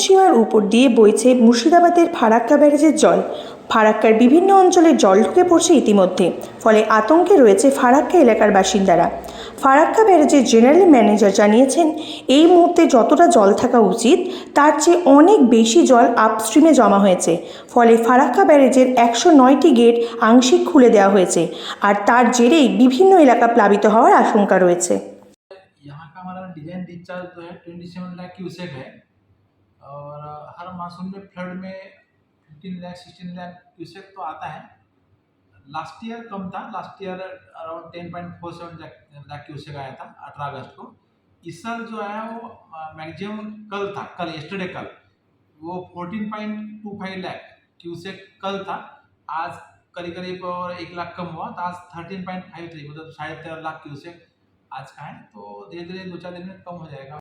সীমার উপর দিয়ে বইছে মুর্শিদাবাদের ফারাক্কা ব্যারেজের জল। ফারাক্কার বিভিন্ন অঞ্চলে জল ঢুকে পড়ছে ইতিমধ্যে, ফলে আতঙ্কে রয়েছে ফারাক্কা এলাকার বাসিন্দারা। ফারাক্কা ব্যারেজের জেনারেল ম্যানেজার জানিয়েছেন, এই মুহূর্তে যতটা জল থাকা উচিত তার চেয়ে অনেক বেশি জল আপস্ট্রিমে জমা হয়েছে। ফলে ফারাক্কা ব্যারেজের 109টি গেট আংশিক খুলে দেওয়া হয়েছে, আর তার জেরেই বিভিন্ন এলাকা প্লাবিত হওয়ার আশঙ্কা রয়েছে। यहाँ का हमारा डिजाइन डिस्चार्ज जो है 27 लाख क्यूसेक है और हर मानसून में फ्लड में 15 लाख 16 लाख क्यूसेक तो आता है। लास्ट ईयर कम था, last year around 10.47 lakh cusec आया था 18 अगस्त को। इस साल जो है वो मैक्सिमम कल था, कल यस्टरडे कल वो 14.25 लाख क्यूसेक कल था। आज करीब करीब 1 लाख कम हुआ, तो आज 13.53 मतलब 13.5 लाख क्यूसेक आज का है। तो धीरे धीरे 2-4 दिन में कम हो जाएगा।